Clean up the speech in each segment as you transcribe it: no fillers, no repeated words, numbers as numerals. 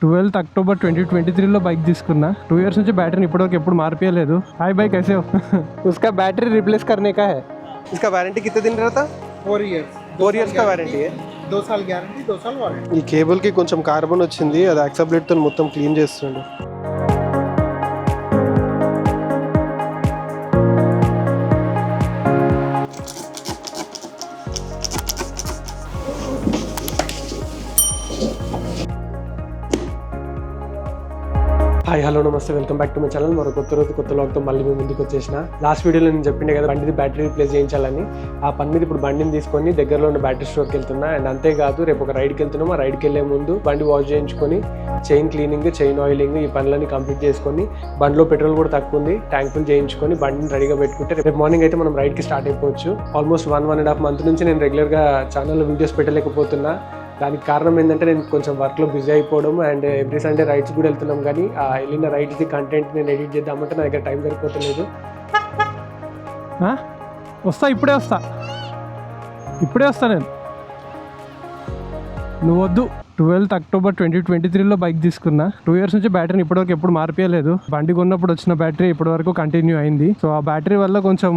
12 अक्टूबर 2023 bike తీసుకున్నా 2 years నుంచి బ్యాటరీని ఇప్పటివరకు ఎప్పుడు మార్పియలేదు. हाय भाई कैसे हो? उसका बैटरी रिप्लेस करने का है. इसका वारंटी कितने दिन रहता? 4 years. 4 years का वारंटी है. 2 साल గ్యారంటీ 2 साल వారంటీ. ఈ కేబుల్ కి కొంచెం కార్బన్ వచ్చింది, అది యాక్సబ్లేట్ తో మొత్తం క్లీన్ చేస్తుండు. హాయ్ హలో నమస్తే, welcome back to my channel. మరో కొత్త రోజు కొత్త లాగ్తో మళ్ళీ మేము ముందుకు వచ్చేసిన. లాస్ట్ వీడియోలో నేను చెప్పిండే కదా బండిది బ్యాటరీ రీప్లేస్ చేయించాలని. ఆ పని మీద ఇప్పుడు బండిని తీసుకొని దగ్గరలో ఉన్న బ్యాటరీ స్టోర్కి వెళ్తున్నా. అండ్ అంతేకాదు రేపు ఒక రైడ్కి వెళ్తున్నాం. ఆ రైడ్కి వెళ్ళే ముందు బండి వాష్ చేయించుకొని చైన్ క్లీనింగ్, చైన్ ఆయిలింగ్ ఈ పనులన్నీ కంప్లీట్ చేసుకొని బండిలో పెట్రోల్ కూడా తక్కువ ఉంది, ట్యాంక్ ఫుల్ చేయించుకొని బండిని రెడీగా పెట్టుకుంటే రేపు మార్నింగ్ అయితే మనం రైడ్కి స్టార్ట్ అయిపోవచ్చు. ఆల్మోస్ట్ 1.5 month నుంచి నేను రెగ్యులర్గా ఛానల్లో వీడియోస్ పెట్టలేకపోతున్నా. దానికి కారణం ఏంటంటే నేను కొంచెం వర్క్లో బిజీ అయిపోవడం అండ్ ఎవ్రీ సండే రైడ్స్ కూడా వెళ్తున్నాం. కానీ ఆ వెళ్ళిన రైడ్స్ది కంటెంట్ నేను ఎడిట్ చేద్దామంటే నా దగ్గర టైం సరిపోతలేదు. ఇప్పుడే వస్తా నేను. నువ్వు వద్దు. 12 అక్టోబర్ 2023 బైక్ తీసుకున్నా. 2 years నుంచి బ్యాటరీని ఇప్పటివరకు ఎప్పుడు మార్పియలేదు. బండి కొన్నప్పుడు వచ్చిన బ్యాటరీ ఇప్పటివరకు కంటిన్యూ అయింది. సో ఆ బ్యాటరీ వల్ల కొంచెం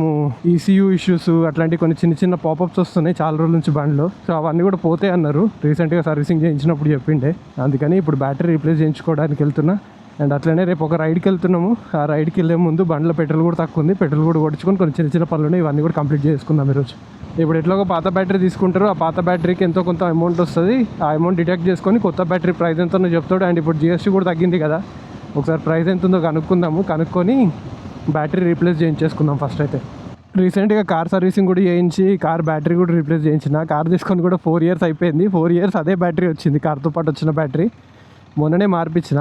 ECU ఇష్యూస్ అట్లాంటి కొన్ని చిన్న చిన్న పాపప్స్ వస్తున్నాయి చాలా రోజుల నుంచి బండిలో. సో అవన్నీ కూడా పోతాయి అన్నారు, రీసెంట్గా సర్వీసింగ్ చేయించినప్పుడు చెప్పిండే. అందుకని ఇప్పుడు బ్యాటరీ రీప్లేస్ చేయించుకోవడానికి వెళ్తున్నా. అండ్ అట్లనే రేపు ఒక రైడ్కి వెళ్తున్నాము. ఆ రైడ్కి వెళ్ళే ముందు బండిలో పెట్రోల్ కూడా తక్కువ ఉంది, పెట్రోల్ కూడా కొట్టుకొని కొన్ని చిన్న చిన్న పనులు ఉన్నాయి, ఇవన్నీ కూడా కంప్లీట్ చేసుకుందాం ఈరోజు. ఇప్పుడు ఎట్లాగో పాత బ్యాటరీ తీసుకుంటారు, ఆ పాత బ్యాటరీకి ఎంతో కొంత అమౌంట్ వస్తుంది. ఆ అమౌంట్ డిడక్ట్ చేసుకొని కొత్త బ్యాటరీ ప్రైస్ ఎంతో చెప్తాడు. అండ్ ఇప్పుడు GST కూడా తగ్గింది కదా, ఒకసారి ప్రైస్ ఎంత ఉందో కనుక్కొని బ్యాటరీ రీప్లేస్ చేయించేసుకుందాం ఫస్ట్ అయితే. రీసెంట్గా కార్ సర్వీసింగ్ కూడా చేయించి కార్ బ్యాటరీ కూడా రీప్లేస్ చేయించిన. కార్ తీసుకొని కూడా 4 years అయిపోయింది. 4 years అదే బ్యాటరీ వచ్చింది, కార్తో పాటు వచ్చిన బ్యాటరీ. మొన్ననే మార్పించిన.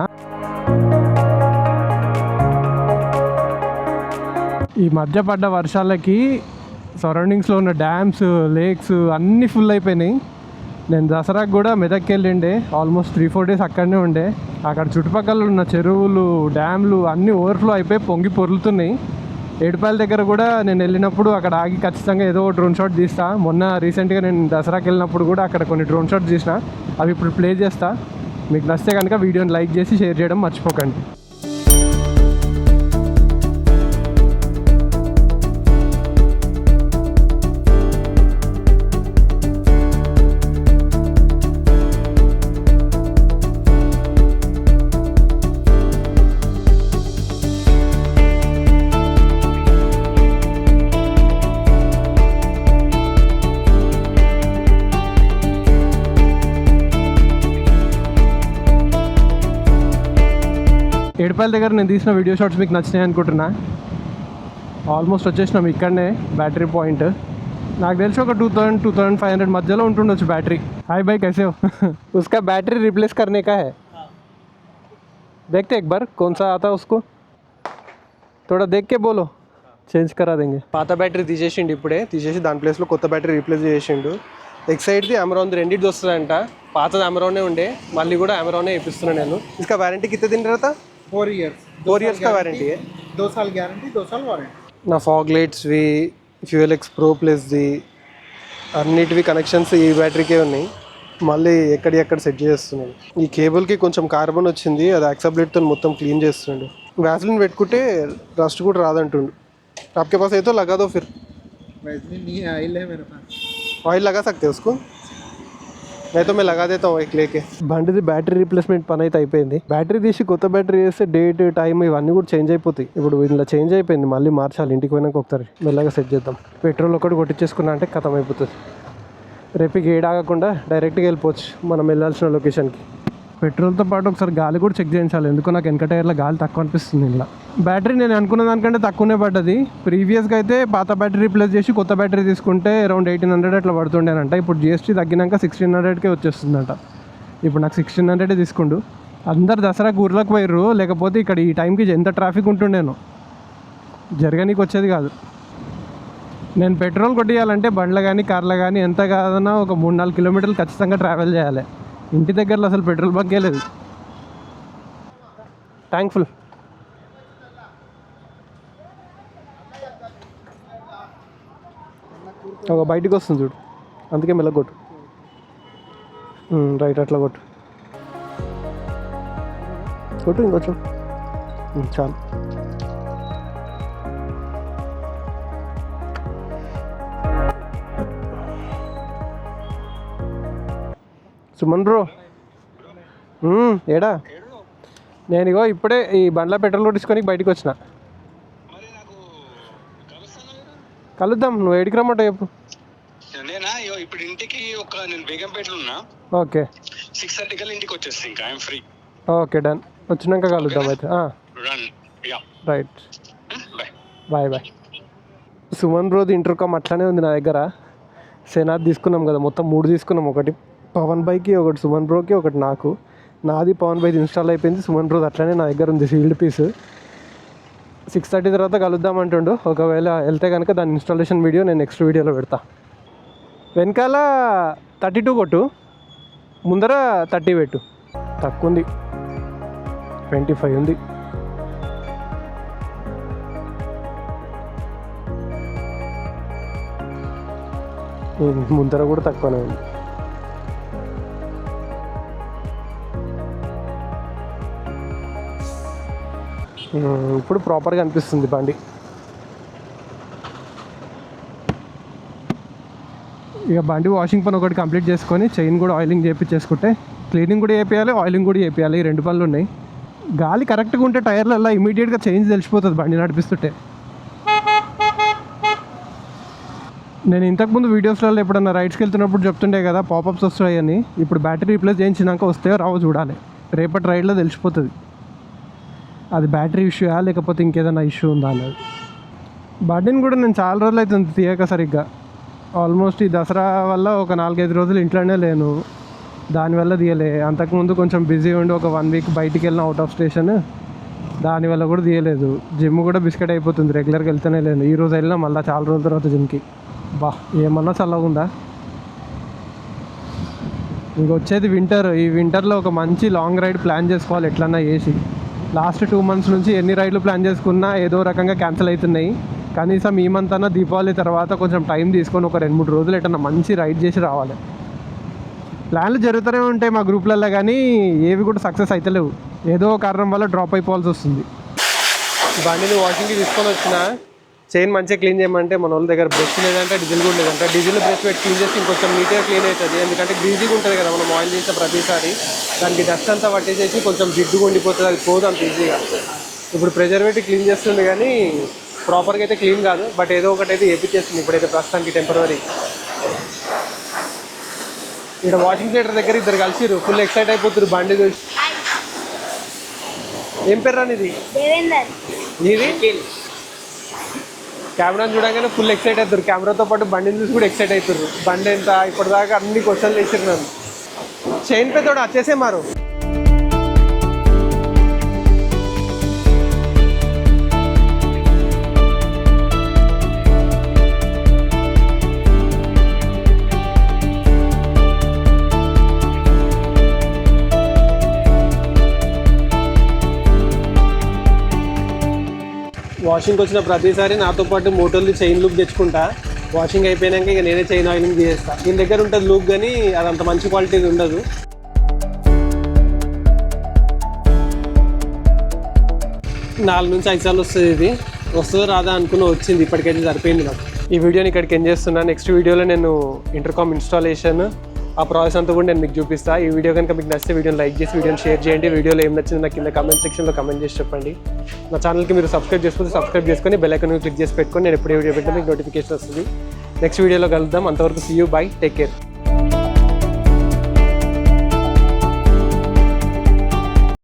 ఈ మధ్య పడ్డ వర్షాలకి సరౌండింగ్స్లో ఉన్న డ్యామ్స్, లేక్స్ అన్నీ ఫుల్ అయిపోయినాయి. నేను దసరాకు కూడా మెదక్కి వెళ్ళిండే, ఆల్మోస్ట్ 3-4 days అక్కడనే ఉండే. అక్కడ చుట్టుపక్కల ఉన్న చెరువులు, డ్యామ్లు అన్నీ ఓవర్ఫ్లో అయిపోయి పొంగి పొర్లుతున్నాయి. ఏడుపాయల దగ్గర కూడా నేను వెళ్ళినప్పుడు అక్కడ ఆగి ఖచ్చితంగా ఏదో డ్రోన్ షాట్ తీస్తా. మొన్న రీసెంట్గా నేను దసరాకి వెళ్ళినప్పుడు కూడా అక్కడ కొన్ని డ్రోన్ షాట్స్ తీసిన, అవి ఇప్పుడు ప్లే చేస్తా. మీకు నచ్చితే కనుక వీడియోని లైక్ చేసి షేర్ చేయడం మర్చిపోకండి. ఏడుపాయల దగ్గర నేను తీసిన వీడియో షాట్స్ మీకు నచ్చినాయి అనుకుంటున్నా. ఆల్మోస్ట్ వచ్చేసినాం ఇక్కడనే బ్యాటరీ పాయింట్. నాకు తెలిసి ఒక 2000-2500 మధ్యలో ఉంటుండొచ్చు బ్యాటరీ. हाय भाई कैसे हो? उसका बैटरी रिप्लेस करने का है. देखते एक बार कौन सा आता है उसको, थोड़ा देख के बोलो, చేంజ్ కరా దేంగే. పాత బ్యాటరీ తీసేసిండు, ఇప్పుడే తీసేసి దాని ప్లేస్లో కొత్త బ్యాటరీ రీప్లేస్ చేసిండు. ఎక్సైడ్ది అమెరాన్ది రెండింటిది వస్తుందంట. పాతది అమెరానే ఉండే, మళ్ళీ కూడా అమెరానే వేపిస్తున్నాను నేను. इसका वारंटी कितने दिन रहता? 4 years. 4 years का वारंटी है. 2 साल గ్యారంటీ 2 साल వారంటీ. నా ఫాగ్ లైట్స్వి, ఫ్యూయల్ ఎక్స్ ప్రో ప్లస్ది అన్నిటివి కనెక్షన్స్ ఈ బ్యాటరీకే ఉన్నాయి. మళ్ళీ ఎక్కడ సెట్ చేస్తున్నాను. ఈ కేబుల్కి కొంచెం కార్బన్ వచ్చింది, అది యాక్సబ్లేట్తో మొత్తం క్లీన్ చేస్తుండు. వ్యాస్లిన్ పెట్టుకుంటే రస్ట్ కూడా రాదంటుండు. आपके पास है तो लगा दो फिर. वैसलीन नहीं है, ऑयल है मेरे पास. ऑयल लगा सकते हो उसको? नहीं तो मैं लगा देता हूँ एक लेके. బండిది బ్యాటరీ రీప్లేస్మెంట్ పని అయితే అయిపోయింది. బ్యాటరీ తీసి కొత్త బ్యాటరీ వేస్తే డేట్, టైం ఇవన్నీ కూడా చేంజ్ అయిపోతాయి. ఇప్పుడు ఇలా చేంజ్ అయిపోయింది, మళ్ళీ మార్చాలి. ఇంటికి పోయినాక ఒకసారి మెల్లగా సెట్ చేద్దాం. పెట్రోల్ ఒకటి కొట్టించేసుకున్నా అంటే ఖతం అయిపోతుంది. రేపు ఏడు ఆగకుండా డైరెక్ట్గా వెళ్ళిపోవచ్చు మనం వెళ్ళాల్సిన లొకేషన్కి. పెట్రోల్తో పాటు ఒకసారి గాలి కూడా చెక్ చేయించాలి, ఎందుకో నాకు వెనక టైర్లో గాలి తక్కువ అనిపిస్తుంది. ఇలా బ్యాటరీ నేను అనుకున్న దానికంటే తక్కువనే పడ్డది. ప్రీవియస్గా అయితే పాత బ్యాటరీ రీప్లేస్ చేసి కొత్త బ్యాటరీ తీసుకుంటే అరౌండ్ 1800 అట్లా పడుతుండేనంట. ఇప్పుడు GST తగ్గినాక 1600కే వచ్చేస్తుందంట. ఇప్పుడు నాకు 1600 తీసుకుండు. అందరు దసరాకు ఊర్లోకి పోయిర్రు, లేకపోతే ఇక్కడ ఈ టైంకి ఎంత ట్రాఫిక్ ఉంటుండేనో, జరగనీకి వచ్చేది కాదు. నేను పెట్రోల్ కొట్టియాలంటే బండ్లు కానీ కార్లు కానీ ఎంత కాదన్నా ఒక 3-4 kilometers ఖచ్చితంగా ట్రావెల్ చేయాలి. ఇంటి దగ్గరలో అసలు పెట్రోల్ బంకే లేదు. థ్యాంక్ఫుల్. ఒక బయటికి వస్తుంది చూడు, అందుకే మెల్లగొట్టు. రైట్, అట్లా కొట్టు. కొట్టు ఇంకొంచెం చాలు. సుమన్ బ్రో ఏడా? నేను ఇగో ఇప్పుడే ఈ బండ్ల పెట్రోల్ కొట్టించుకొని బయటికి వచ్చిన. కలుద్దాం, నువ్వు ఏడికి రమ్మంటా చెప్పు. నేనా ఇప్పుడు ఇంటికి నేను బేగంపేటలో ఉన్నా. ఓకే 6:30 కల్లా ఇంటికి వచ్చేస్తా. ఇంకా ఐఎమ్ ఫ్రీ. ఓకే డన్, వచ్చినాక కలుద్దాం అయితే. Right, bye bye. సుమన్ బ్రోది ఇంటర్కామ్ అట్లానే ఉంది నా దగ్గర. సెనార్ తీసుకున్నాం కదా, మొత్తం 3 తీసుకున్నాం. ఒకటి పవన్ బైకి, ఒకటి సుమన్ బ్రోకి, ఒకటి నాకు. నాది పవన్ బైది ఇన్స్టాల్ అయిపోయింది, సుమన్ బ్రోది అట్లనే నా దగ్గర ఉంది సీల్డ్ పీస్. 6:30 తర్వాత కలుద్దామంటుండు. ఒకవేళ వెళ్తే కనుక దాని ఇన్స్టాలేషన్ వీడియో నేను నెక్స్ట్ వీడియోలో పెడతా. వెనకాల 32 కొట్టు, ముందర 30 పెట్టు. తక్కువ ఉంది, 25 ఉంది. ముందర కూడా తక్కువనే ఉంది. ఇప్పుడు ప్రాపర్గా అనిపిస్తుంది బండి. ఇక బండి వాషింగ్ పని ఒకటి కంప్లీట్ చేసుకొని చైన్ కూడా ఆయిలింగ్ చేయించేసుకుంటే, క్లీనింగ్ కూడా చేయాలి, ఆయిలింగ్ కూడా చేయాలి. ఈ 2 పనులు ఉన్నాయి. గాలి కరెక్ట్గా ఉంటే టైర్లలో ఇమీడియట్గా చేంజ్ తెలిసిపోతుంది బండి నడిపిస్తుంటే. నేను ఇంతకుముందు వీడియోస్లలో ఎప్పుడన్నా రైడ్స్కి వెళ్తున్నప్పుడు చెప్తుండే కదా పాపప్స్ వస్తాయని. ఇప్పుడు బ్యాటరీ రీప్లేస్ చేయించినాక వస్తాయో రావో చూడాలి. రేపటి రైడ్లో తెలిసిపోతుంది అది బ్యాటరీ ఇష్యూయా లేకపోతే ఇంకేదైనా ఇష్యూ ఉందా అన్నది. బండిని కూడా నేను చాలా రోజులు అవుతుంది తీయక సరిగ్గా. ఆల్మోస్ట్ ఈ దసరా వల్ల ఒక 4-5 రోజులు ఇంట్లోనే లేను, దానివల్ల తీయలే. అంతకుముందు కొంచెం బిజీ ఉండి ఒక 1 వీక్ బయటికి వెళ్ళిన అవుట్ ఆఫ్ స్టేషన్, దానివల్ల కూడా తీయలేదు. జిమ్ కూడా బిస్కెట్ అయిపోతుంది, రెగ్యులర్గా వెళ్తూనే లేను. ఈ రోజు వెళ్ళినా మళ్ళీ చాలా రోజుల తర్వాత జిమ్కి. బా ఏమన్నా చల్లగా ఉందా. ఇంకొచ్చేది వింటర్. ఈ వింటర్లో ఒక మంచి లాంగ్ రైడ్ ప్లాన్ చేసుకోవాలి ఎట్లన్నా చేసి. లాస్ట్ 2 months నుంచి ఎన్ని రైడ్లు ప్లాన్ చేసుకున్నా ఏదో రకంగా క్యాన్సిల్ అవుతున్నాయి. కనీసం ఈ మంత్ అన్నా దీపావళి తర్వాత కొంచెం టైం తీసుకొని ఒక 2-3 రోజులు ఎట్లా మంచి రైడ్ చేసి రావాలి. ప్లాన్లు జరుగుతూనే ఉంటాయి మా గ్రూప్లలో, కానీ ఏవి కూడా సక్సెస్ అవుతలేవు. ఏదో కారణం వల్ల డ్రాప్ అయిపోవాల్సి వస్తుంది. బండిని వాషింగ్కి తీసుకొని వచ్చిన, చైన్ మంచిగా క్లీన్ చేయమంటే మన వాళ్ళ దగ్గర బ్రష్ లేదంటే డీజిల్ కూడా లేదంటే. డీజిల్ బ్రష్ పెట్టి క్లీన్ చేసి ఇంకొంచెం నీట్గా క్లీన్ అవుతుంది. ఎందుకంటే గ్రీజీగా ఉంటుంది కదా మనం ఆయిల్ చేసిన ప్రతిసారి, దానికి డస్ట్ అంతా పట్టేసేసి కొంచెం జిడ్డుగా ఉండిపోతుంది, అది పోదు అంత ఈజీగా. ఇప్పుడు ప్రెజర్ పెట్టి క్లీన్ చేస్తుంది కానీ ప్రాపర్గా అయితే క్లీన్ కాదు, బట్ ఏదో ఒకటి అయితే చేపిచ్చేస్తుంది ఇప్పుడైతే ప్రస్తుతానికి టెంపరరీ. ఇక్కడ వాషింగ్ థియేటర్ దగ్గర ఇద్దరు కలిసిరు, ఫుల్ ఎక్సైట్ అయిపోతున్నారు బండి చూసి. ఏం పేరు రానిది? నీది? కెమెరాని చూడగానే ఫుల్ ఎక్సైట్ అవుతారు, కెమెరాతో పాటు బండిని చూసి కూడా ఎక్సైట్ అవుతారు. బండి ఎంత ఇప్పటిదాకా అన్ని క్వశ్చన్లు వేసారు నన్ను. చైన్ పే తోడు వచ్చేసే మారు. వాషింగ్కి వచ్చిన ప్రతిసారి నాతో పాటు మోటోల్ని చైన్ లూప్ తెచ్చుకుంటా. వాషింగ్ అయిపోయాక ఇక నేనే చైన్ ఆయిలింగ్ చేస్తా. దీని దగ్గర ఉంటుంది లూప్, కానీ అదంత మంచి క్వాలిటీ ఉండదు. నాలుగు నుంచి 5 సార్లు వస్తుంది. ఇది వస్తుందో రాదా అనుకుని వచ్చింది, ఇప్పటికైతే సరిపోయింది నాకు. ఈ వీడియోని ఇక్కడికి ఎండ్ చేస్తున్నాను. నెక్స్ట్ వీడియోలో నేను ఇంటర్కామ్ ఇన్స్టాలేషన్ ఆ ప్రాసెస్ అంతా కూడా నేను మీకు చూపిస్తాను. ఈ వీడియో కనుక మీకు నచ్చితే వీడియోని లైక్ చేసి వీడియోని షేర్ చేయండి. వీడియోలో ఏం నచ్చింది నాకు కింద కామెంట్ సెక్షన్లో కామెంట్ చేసి చెప్పండి. నా ఛానల్కి మీరు సబ్స్క్రైబ్ చేసుకుంటే సబ్స్క్రైబ్ చేసుకొని బెల్ ఐకాన్ క్లిక్ చేసి పెట్టుకొని నేను ఎప్పుడు వీడియో పెట్టినా మీకు నోటిఫికేషన్ వస్తుంది. నెక్స్ట్ వీడియోలో కలుద్దాం. అంతవరకు see you, bye, take care.